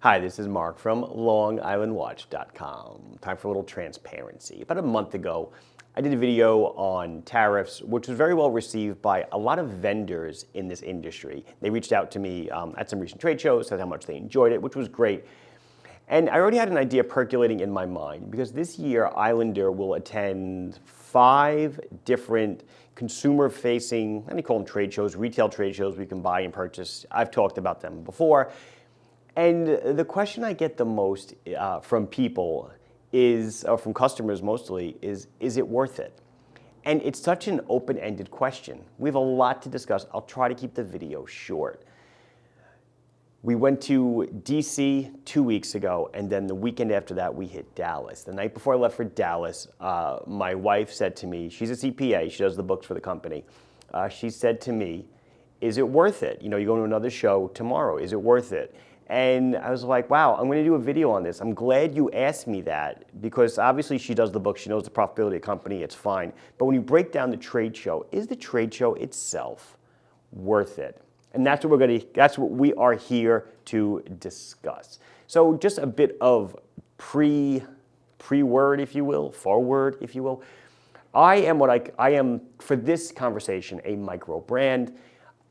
Hi, this is Mark from LongIslandWatch.com. Time for a little transparency. About a month ago, I did a video on tariffs, which was very well received by a lot of vendors in this industry. They reached out to me at some recent trade shows, said how much they enjoyed it, which was great. And I already had an idea percolating in my mind because this year Islander will attend 5 different consumer-facing, let me call them trade shows, retail trade shows we can buy and purchase. I've talked about them before. And the question I get the most from people is, or from customers mostly, is it worth it? And it's such an open-ended question. We have a lot to discuss. I'll try to keep the video short. We went to DC 2 weeks ago, and then the weekend after that, we hit Dallas. The night before I left for Dallas, my wife said to me, she's a CPA, she does the books for the company. She said to me, is it worth it? You know, you're going to another show tomorrow, is it worth it? And I was like, wow, I'm going to do a video on this. I'm glad you asked me that because obviously she does the book, she knows the profitability of the company, it's fine. But when you break down the trade show, is the trade show itself worth it? And that's what we are here to discuss. So just a bit of pre-word, if you will, forward, if you will. I am for this conversation a micro brand.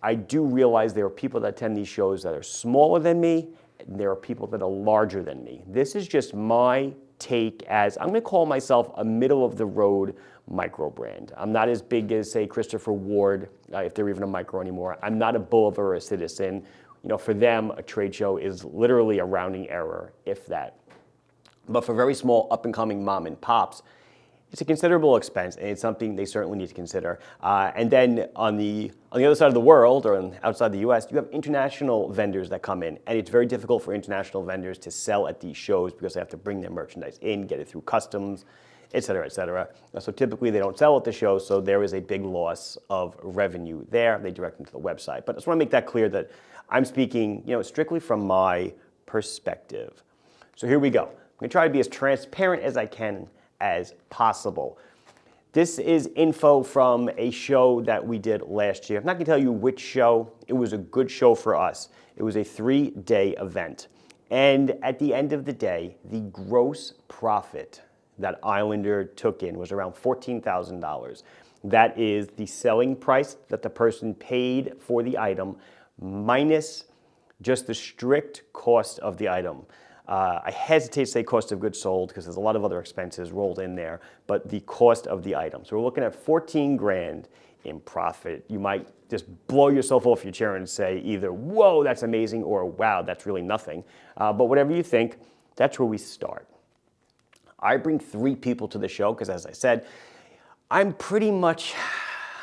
I do realize there are people that attend these shows that are smaller than me, and there are people that are larger than me. This is just my take as, I'm gonna call myself a middle of the road micro brand. I'm not as big as, say, Christopher Ward, if they're even a micro anymore. I'm not a Bulliver or a Citizen. You know, for them, a trade show is literally a rounding error, if that. But for very small up and coming mom and pops, it's a considerable expense, and it's something they certainly need to consider. And then on the other side of the world, or outside the US, you have international vendors that come in, and it's very difficult for international vendors to sell at these shows because they have to bring their merchandise in, get it through customs, et cetera, et cetera. So typically they don't sell at the show, so there is a big loss of revenue there. They direct them to the website. But I just want to make that clear that I'm speaking, strictly from my perspective. So here we go. I'm going to try to be as transparent as I can as possible. This is info from a show that we did last year. I'm not going to tell you which show. It was a good show for us. It was a 3-day event. And at the end of the day, the gross profit that Islander took in was around $14,000. That is the selling price that the person paid for the item minus just the strict cost of the item. I hesitate to say cost of goods sold because there's a lot of other expenses rolled in there, but the cost of the item. So we're looking at 14 grand in profit. You might just blow yourself off your chair and say either, whoa, that's amazing, or wow, that's really nothing. But whatever you think, that's where we start. I bring 3 people to the show because, as I said, I'm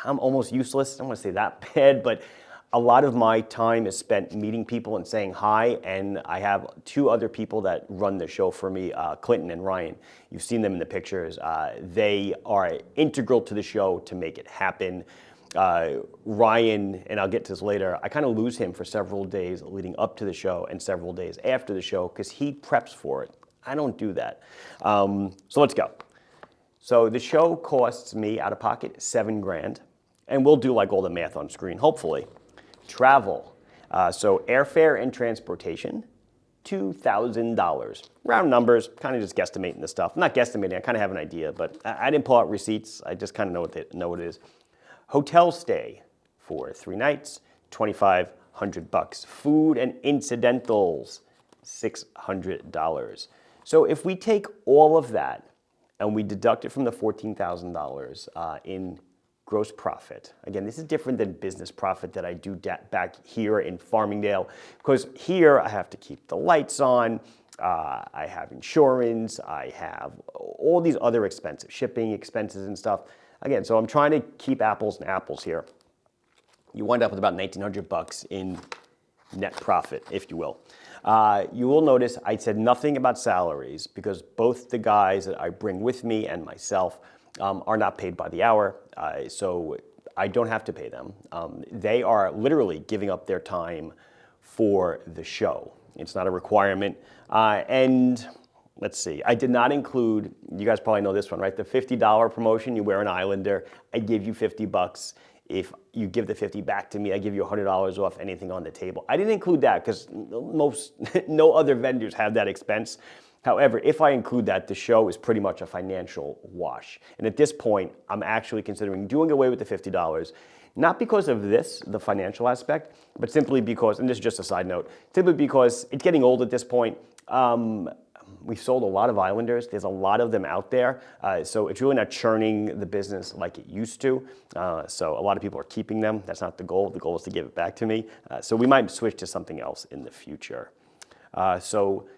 almost useless. I don't want to say that bad, but a lot of my time is spent meeting people and saying hi, and I have 2 other people that run the show for me, Clinton and Ryan. You've seen them in the pictures. They are integral to the show to make it happen. Ryan, and I'll get to this later, I kind of lose him for several days leading up to the show and several days after the show because he preps for it. I don't do that. So let's go. So the show costs me out of pocket 7 grand, and we'll do like all the math on screen, hopefully. Travel, so airfare and transportation, $2,000. Round numbers, kind of just guesstimating the stuff. I'm not guesstimating, I kind of have an idea, but I didn't pull out receipts. I just kind of know what it is. Hotel stay for 3 nights, $2,500. Food and incidentals, $600. So if we take all of that and we deduct it from the $14,000 in gross profit. Again, this is different than business profit that I do back here in Farmingdale, because here I have to keep the lights on, I have insurance, I have all these other expenses, shipping expenses and stuff. Again, so I'm trying to keep apples and apples here. You wind up with about $1,900 in net profit, if you will. You will notice I said nothing about salaries because both the guys that I bring with me and myself are not paid by the hour, so I don't have to pay them. They are literally giving up their time for the show. It's not a requirement. And let's see, I did not include, you guys probably know this one, right? The $50 promotion, you wear an Islander, I give you $50 if you give the 50 back to me, I give you $100 off anything on the table. I didn't include that because no other vendors have that expense. However, if I include that, the show is pretty much a financial wash. And at this point, I'm actually considering doing away with the $50, not because of this, the financial aspect, but simply because, and this is just a side note, simply because it's getting old at this point. We've sold a lot of Islanders. There's a lot of them out there. So it's really not churning the business like it used to. So a lot of people are keeping them. That's not the goal. The goal is to give it back to me. So we might switch to something else in the future. So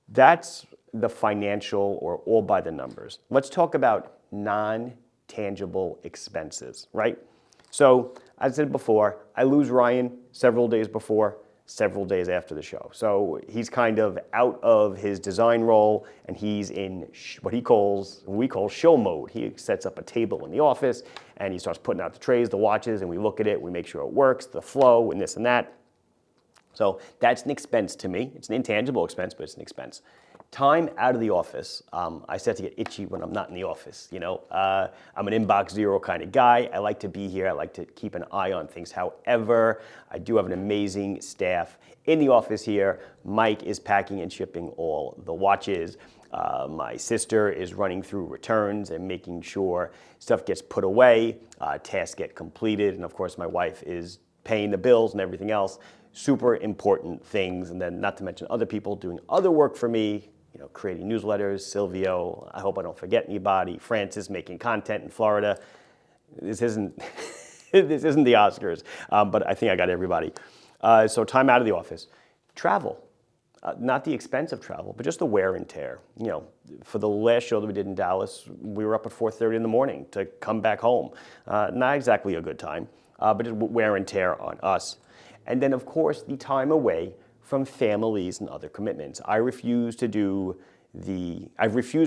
that's the financial or all by the numbers. Let's talk about non-tangible expenses, right? So as I said before, I lose Ryan several days before, several days after the show. So he's kind of out of his design role and he's in what we call show mode. He sets up a table in the office and he starts putting out the trays, the watches, and we look at it, we make sure it works, the flow and this and that. So that's an expense to me. It's an intangible expense, but it's an expense. Time out of the office. I start to get itchy when I'm not in the office. I'm an inbox zero kind of guy. I like to be here. I like to keep an eye on things. However, I do have an amazing staff in the office here. Mike is packing and shipping all the watches. My sister is running through returns and making sure stuff gets put away, tasks get completed, and of course my wife is paying the bills and everything else. Super important things, and then not to mention other people doing other work for me, creating newsletters, Silvio, I hope I don't forget anybody, Francis making content in Florida. This isn't this isn't the Oscars, but I think I got everybody. So time out of the office. Travel, not the expense of travel, but just the wear and tear. For the last show that we did in Dallas, we were up at 4:30 in the morning to come back home. Not exactly a good time, but just wear and tear on us. And then, of course, the time away from families and other commitments. I've refused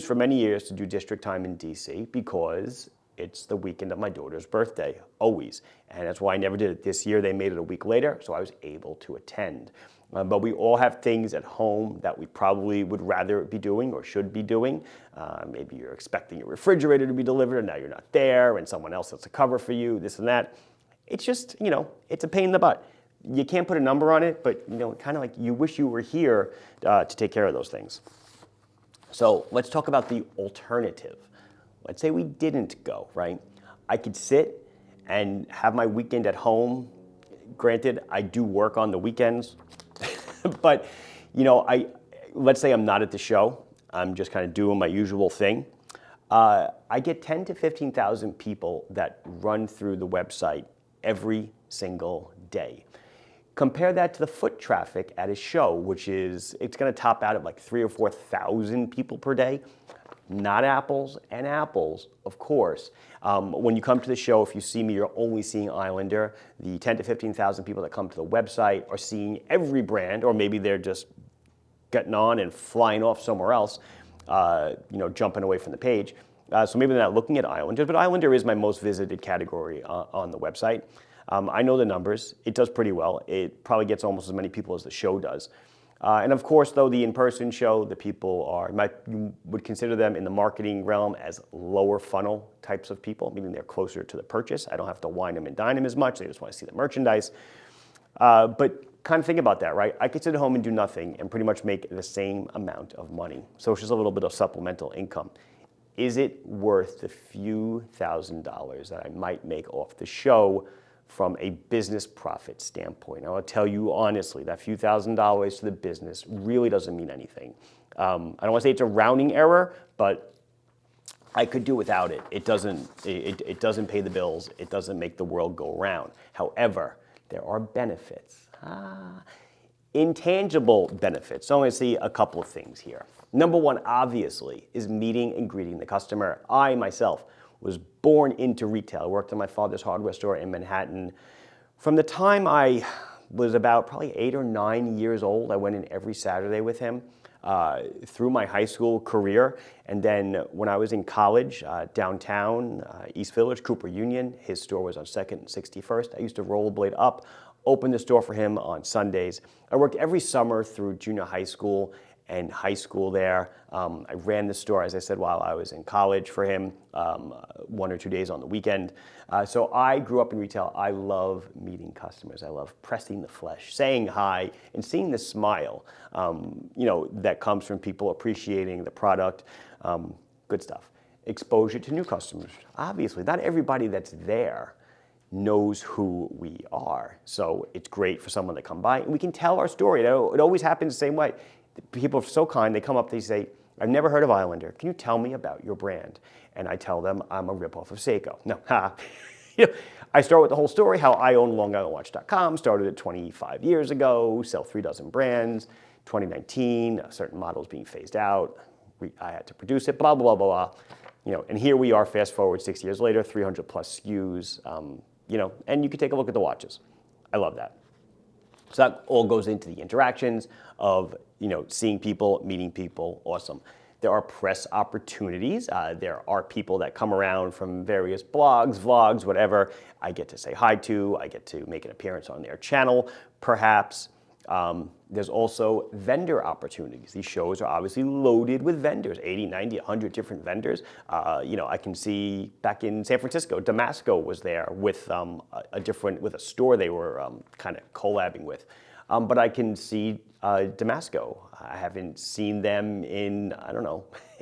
for many years to do district time in DC because it's the weekend of my daughter's birthday, always. And that's why I never did it. This year, they made it a week later, so I was able to attend. But we all have things at home that we probably would rather be doing or should be doing. Maybe you're expecting your refrigerator to be delivered, and now you're not there, and someone else has to cover for you, this and that. It's just, it's a pain in the butt. You can't put a number on it, but kind of like you wish you were here to take care of those things. So let's talk about the alternative. Let's say we didn't go, right? I could sit and have my weekend at home. Granted, I do work on the weekends, but let's say I'm not at the show. I'm just kind of doing my usual thing. I get 10 to 15,000 people that run through the website every single day. Compare that to the foot traffic at a show, which it's going to top out at like 3,000 or 4,000 people per day. Not apples and apples, of course. When you come to the show, if you see me, you're only seeing Islander. The 10 to 15,000 people that come to the website are seeing every brand, or maybe they're just getting on and flying off somewhere else, jumping away from the page. So maybe they're not looking at Islander, but Islander is my most visited category on the website. I know the numbers. It does pretty well. It probably gets almost as many people as the show does. And of course, though, the in-person show, the people you would consider them in the marketing realm as lower funnel types of people, meaning they're closer to the purchase. I don't have to wine them and dine them as much. They just want to see the merchandise. But kind of think about that, right? I could sit at home and do nothing and pretty much make the same amount of money. So it's just a little bit of supplemental income. Is it worth the few $1,000s that I might make off the show from a business profit standpoint? I'll tell you honestly, that few $1,000s to the business really doesn't mean anything. I don't want to say it's a rounding error, but I could do without it. It doesn't pay the bills. It doesn't make the world go round. However, there are benefits. Intangible benefits. So I'm going to see a couple of things here. Number one, obviously, is meeting and greeting the customer. I myself was born into retail. I worked at my father's hardware store in Manhattan. From the time I was about probably 8 or 9 years old, I went in every Saturday with him through my high school career. And then when I was in college, downtown, East Village, Cooper Union, his store was on 2nd and 61st. I used to rollerblade up opened the store for him on Sundays. I worked every summer through junior high school and high school there. I ran the store, as I said, while I was in college for him, 1 or 2 days on the weekend. So I grew up in retail. I love meeting customers. I love pressing the flesh, saying hi, and seeing the smile, that comes from people appreciating the product. Good stuff. Exposure to new customers. Obviously, not everybody that's there knows who we are. So it's great for someone to come by and we can tell our story. It always happens the same way. People are so kind, they come up, they say, I've never heard of Islander. Can you tell me about your brand? And I tell them I'm a ripoff of Seiko. No, I start with the whole story, how I own LongIslandWatch.com, started it 25 years ago, sell 3 dozen brands. 2019, certain models being phased out. I had to produce it, blah, blah, blah, blah. And here we are, fast forward 6 years later, 300 plus SKUs, and you can take a look at the watches. I love that. So that all goes into the interactions of, seeing people, meeting people, awesome. There are press opportunities. There are people that come around from various blogs, vlogs, whatever. I get to say hi to. I get to make an appearance on their channel, perhaps. There's also vendor opportunities. These shows are obviously loaded with vendors, 80, 90, 100 different vendors. I can see back in San Francisco, Damasco was there with with a store they were kind of collabing with. But I can see Damasco. I haven't seen them in,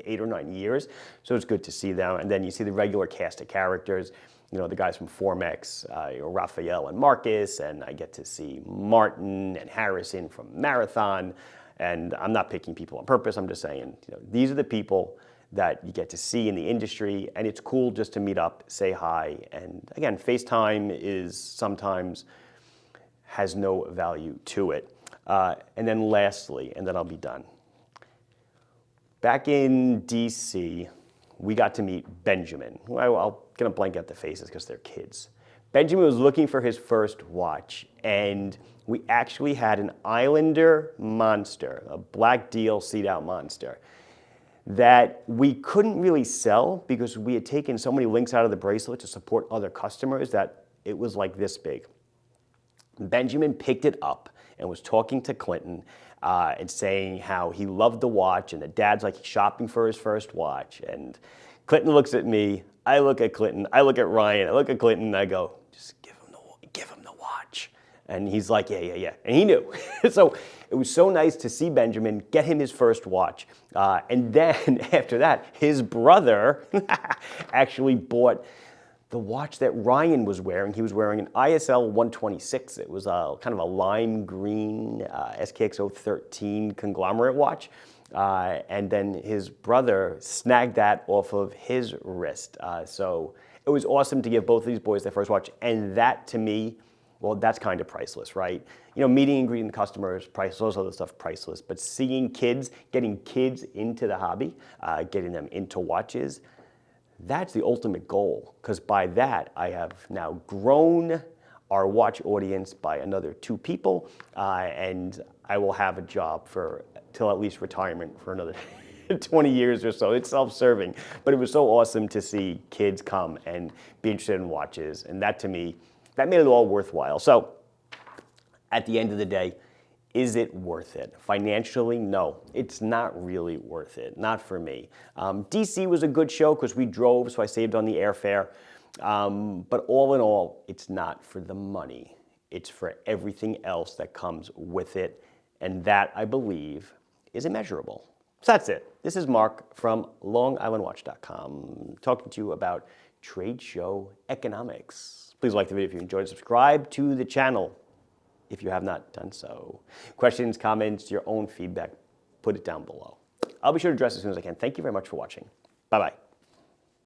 8 or 9 years. So it's good to see them. And then you see the regular cast of characters. The guys from Formex, Raphael and Marcus, and I get to see Martin and Harrison from Marathon. And I'm not picking people on purpose. I'm just saying, these are the people that you get to see in the industry, and it's cool just to meet up, say hi. And again, FaceTime is sometimes has no value to it. And then lastly, and then I'll be done. Back in DC, we got to meet Benjamin. I'm gonna blank out the faces because they're kids. Benjamin was looking for his first watch, and we actually had an Islander Monster, a black deal seat-out Monster, that we couldn't really sell because we had taken so many links out of the bracelet to support other customers that it was like this big. Benjamin picked it up and was talking to Clinton and saying how he loved the watch, and the dad's like shopping for his first watch. And Clinton looks at me, I look at Clinton, I look at Ryan, I look at Clinton, and I go, just give him the watch. And he's like, yeah. And he knew. So it was so nice to see Benjamin get him his first watch. And then after that, his brother actually bought the watch that Ryan was wearing. He was wearing an ISL 126. It was kind of a lime green SKX 013 conglomerate watch. And then his brother snagged that off of his wrist. So it was awesome to give both of these boys their first watch. And that to me, well, that's kind of priceless, right? Meeting and greeting customers, priceless, all this stuff, priceless. But seeing kids, getting kids into the hobby, getting them into watches, that's the ultimate goal, because by that, I have now grown our watch audience by another 2 people, and I will have a job till at least retirement for another 20 years or so. It's self-serving, but it was so awesome to see kids come and be interested in watches, and that to me, that made it all worthwhile. So at the end of the day, is it worth it? Financially, no, it's not really worth it, not for me. DC was a good show because we drove, so I saved on the airfare. But all in all, it's not for the money. It's for everything else that comes with it. And that, I believe, is immeasurable. So that's it. This is Mark from LongIslandWatch.com talking to you about trade show economics. Please like the video if you enjoyed. Subscribe to the channel if you have not done so. Questions, comments, your own feedback, put it down below. I'll be sure to address as soon as I can. Thank you very much for watching. Bye-bye.